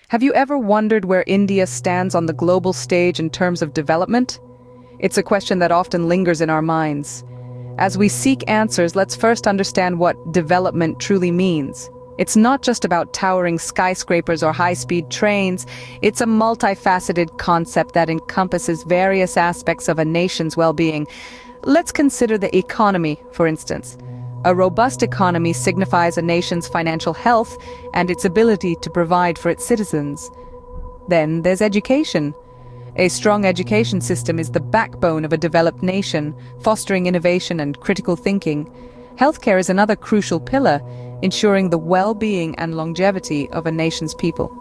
Have you ever wondered where India stands on the global stage in terms of development? It's a question that often lingers in our minds. As we seek answers, let's first understand what development truly means. It's not just about towering skyscrapers or high-speed trains. It's a multifaceted concept that encompasses various aspects of a nation's well-being. Let's consider the economy, for instance. A robust economy signifies a nation's financial health and its ability to provide for its citizens. Then there's education. A strong education system is the backbone of a developed nation, fostering innovation and critical thinking. Healthcare is another crucial pillar, ensuring the well-being and longevity of a nation's people.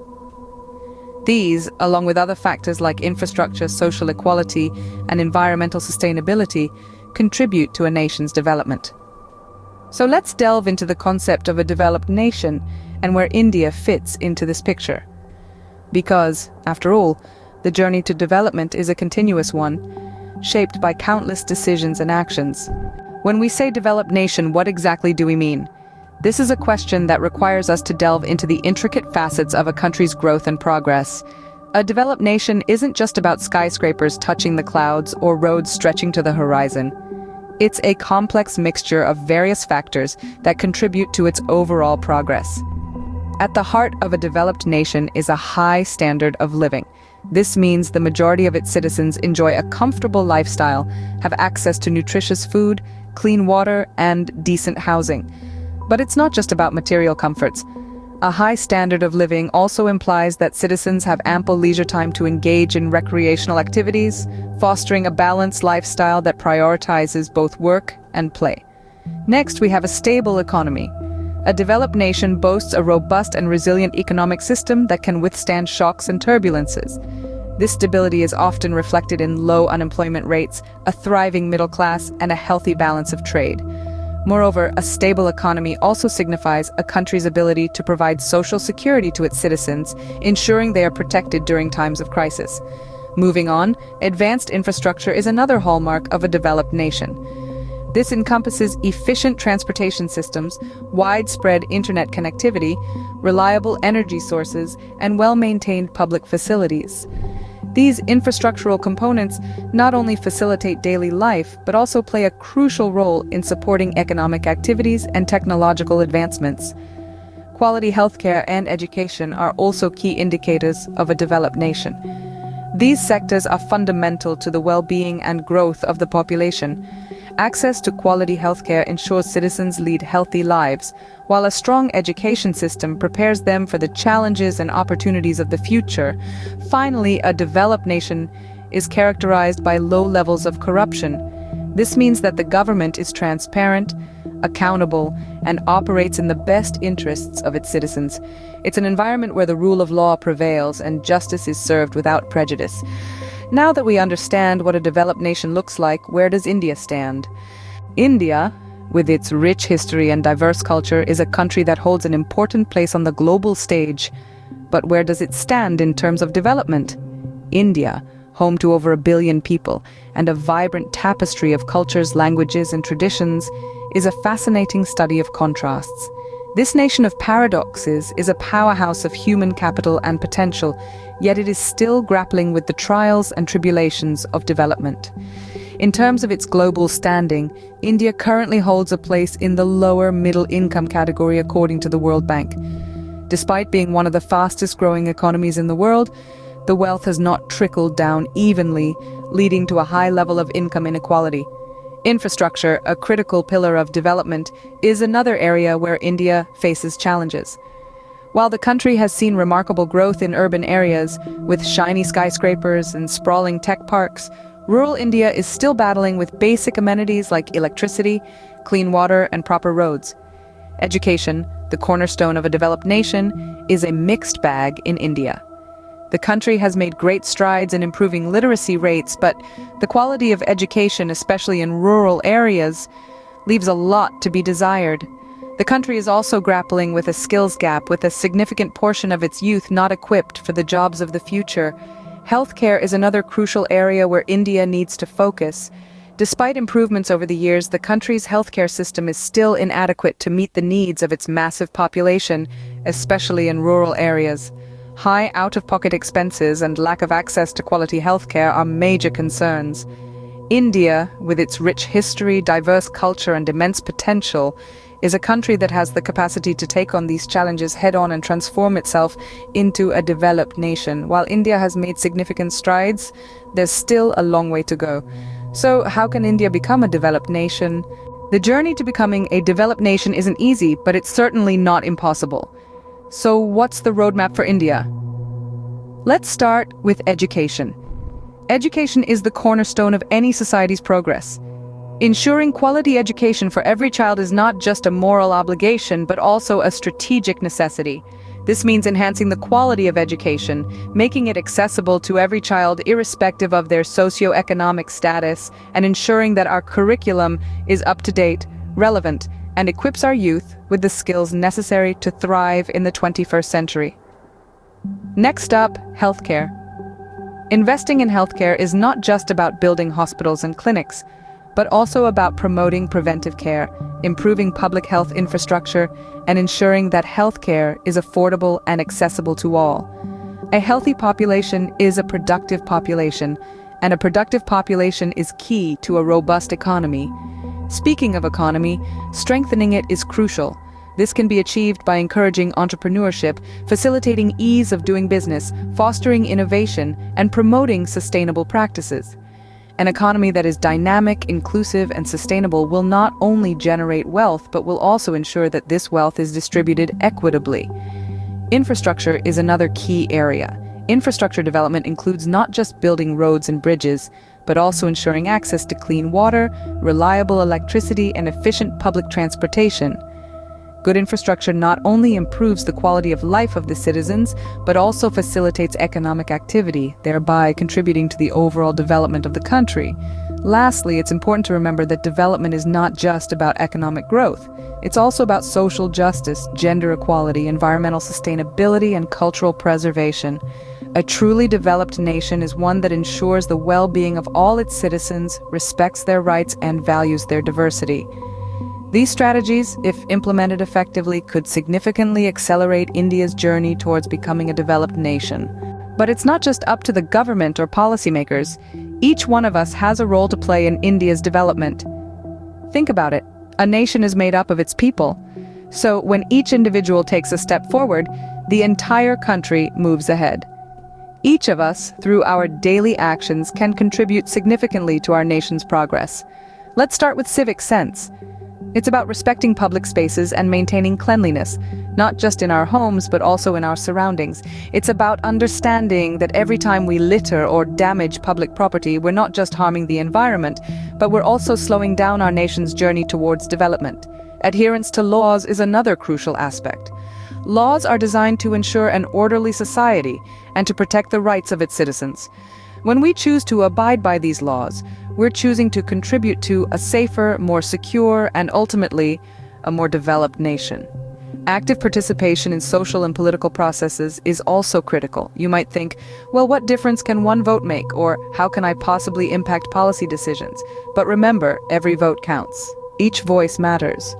These, along with other factors like infrastructure, social equality, and environmental sustainability, contribute to a nation's development. So let's delve into the concept of a developed nation and where India fits into this picture. Because, after all, the journey to development is a continuous one, shaped by countless decisions and actions. When we say developed nation, what exactly do we mean? This is a question that requires us to delve into the intricate facets of a country's growth and progress. A developed nation isn't just about skyscrapers touching the clouds or roads stretching to the horizon. It's a complex mixture of various factors that contribute to its overall progress. At the heart of a developed nation is a high standard of living. This means the majority of its citizens enjoy a comfortable lifestyle, have access to nutritious food, clean water, and decent housing. But it's not just about material comforts. A high standard of living also implies that citizens have ample leisure time to engage in recreational activities, fostering a balanced lifestyle that prioritizes both work and play. Next, we have a stable economy. A developed nation boasts a robust and resilient economic system that can withstand shocks and turbulences. This stability is often reflected in low unemployment rates, a thriving middle class, and a healthy balance of trade. Moreover, a stable economy also signifies a country's ability to provide social security to its citizens, ensuring they are protected during times of crisis. Moving on, advanced infrastructure is another hallmark of a developed nation. This encompasses efficient transportation systems, widespread internet connectivity, reliable energy sources, and well-maintained public facilities. These infrastructural components not only facilitate daily life, but also play a crucial role in supporting economic activities and technological advancements. Quality healthcare and education are also key indicators of a developed nation. These sectors are fundamental to the well-being and growth of the population. Access to quality healthcare ensures citizens lead healthy lives, while a strong education system prepares them for the challenges and opportunities of the future. Finally, a developed nation is characterized by low levels of corruption. This means that the government is transparent, accountable, and operates in the best interests of its citizens. It's an environment where the rule of law prevails and justice is served without prejudice. Now that we understand what a developed nation looks like, where does India stand? India, with its rich history and diverse culture, is a country that holds an important place on the global stage. But where does it stand in terms of development? India, home to over 1 billion people, and a vibrant tapestry of cultures, languages, and traditions, is a fascinating study of contrasts. This nation of paradoxes is a powerhouse of human capital and potential, yet it is still grappling with the trials and tribulations of development. In terms of its global standing, India currently holds a place in the lower middle income category according to the World Bank. Despite being one of the fastest growing economies in the world, the wealth has not trickled down evenly, leading to a high level of income inequality. Infrastructure, a critical pillar of development, is another area where India faces challenges. While the country has seen remarkable growth in urban areas, with shiny skyscrapers and sprawling tech parks, rural India is still battling with basic amenities like electricity, clean water, and proper roads. Education, the cornerstone of a developed nation, is a mixed bag in India. The country has made great strides in improving literacy rates, but the quality of education, especially in rural areas, leaves a lot to be desired. The country is also grappling with a skills gap, with a significant portion of its youth not equipped for the jobs of the future. Healthcare is another crucial area where India needs to focus. Despite improvements over the years, the country's healthcare system is still inadequate to meet the needs of its massive population, especially in rural areas. High out-of-pocket expenses and lack of access to quality healthcare are major concerns. India, with its rich history, diverse culture, and immense potential, is a country that has the capacity to take on these challenges head-on and transform itself into a developed nation. While India has made significant strides, there's still a long way to go. So, how can India become a developed nation? The journey to becoming a developed nation isn't easy, but it's certainly not impossible. So, what's the roadmap for India? Let's start with education. Education is the cornerstone of any society's progress. Ensuring quality education for every child is not just a moral obligation, but also a strategic necessity. This means enhancing the quality of education, making it accessible to every child irrespective of their socioeconomic status, and ensuring that our curriculum is up-to-date, relevant, and equips our youth with the skills necessary to thrive in the 21st century. Next up, healthcare. Investing in healthcare is not just about building hospitals and clinics, but also about promoting preventive care, improving public health infrastructure, and ensuring that healthcare is affordable and accessible to all. A healthy population is a productive population, and a productive population is key to a robust economy. Speaking of economy, strengthening it is crucial. This can be achieved by encouraging entrepreneurship, facilitating ease of doing business, fostering innovation, and promoting sustainable practices. An economy that is dynamic, inclusive, and sustainable will not only generate wealth, but will also ensure that this wealth is distributed equitably. Infrastructure is another key area. Infrastructure development includes not just building roads and bridges, but also ensuring access to clean water, reliable electricity, and efficient public transportation. Good infrastructure not only improves the quality of life of the citizens, but also facilitates economic activity, thereby contributing to the overall development of the country. Lastly, it's important to remember that development is not just about economic growth. It's also about social justice, gender equality, environmental sustainability, and cultural preservation. A truly developed nation is one that ensures the well-being of all its citizens, respects their rights, and values their diversity. These strategies, if implemented effectively, could significantly accelerate India's journey towards becoming a developed nation. But it's not just up to the government or policymakers. Each one of us has a role to play in India's development. Think about it. A nation is made up of its people. So when each individual takes a step forward, the entire country moves ahead. Each of us, through our daily actions, can contribute significantly to our nation's progress. Let's start with civic sense. It's about respecting public spaces and maintaining cleanliness, not just in our homes, but also in our surroundings. It's about understanding that every time we litter or damage public property, we're not just harming the environment, but we're also slowing down our nation's journey towards development. Adherence to laws is another crucial aspect. Laws are designed to ensure an orderly society and to protect the rights of its citizens. When we choose to abide by these laws, we're choosing to contribute to a safer, more secure, and ultimately, a more developed nation. Active participation in social and political processes is also critical. You might think, well, what difference can one vote make? Or how can I possibly impact policy decisions? But remember, every vote counts. Each voice matters.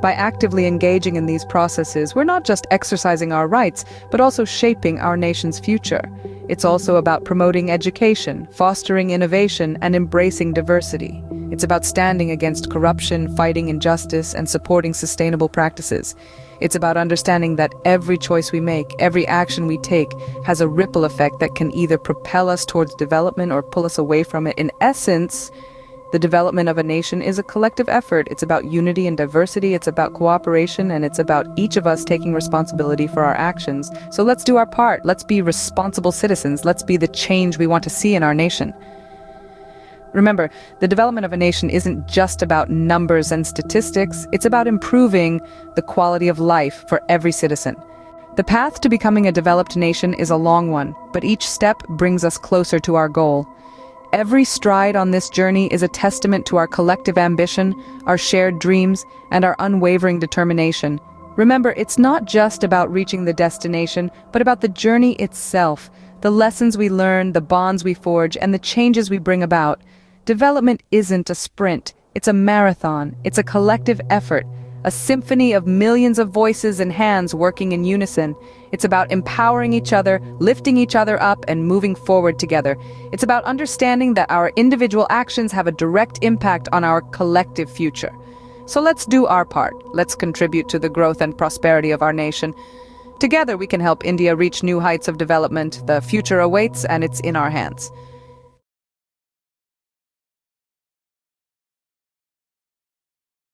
By actively engaging in these processes, we're not just exercising our rights, but also shaping our nation's future. It's also about promoting education, fostering innovation, and embracing diversity. It's about standing against corruption, fighting injustice, and supporting sustainable practices. It's about understanding that every choice we make, every action we take, has a ripple effect that can either propel us towards development or pull us away from it. In essence, the development of a nation is a collective effort. It's about unity and diversity, it's about cooperation, and it's about each of us taking responsibility for our actions. So let's do our part. Let's be responsible citizens. Let's be the change we want to see in our nation. Remember, the development of a nation isn't just about numbers and statistics. It's about improving the quality of life for every citizen. The path to becoming a developed nation is a long one, but each step brings us closer to our goal. Every stride on this journey is a testament to our collective ambition, our shared dreams, and our unwavering determination. Remember, it's not just about reaching the destination, but about the journey itself, the lessons we learn, the bonds we forge, and the changes we bring about. Development isn't a sprint, it's a marathon, it's a collective effort, a symphony of millions of voices and hands working in unison. It's about empowering each other, lifting each other up, and moving forward together. It's about understanding that our individual actions have a direct impact on our collective future. So let's do our part. Let's contribute to the growth and prosperity of our nation. Together we can help India reach new heights of development. The future awaits, and it's in our hands.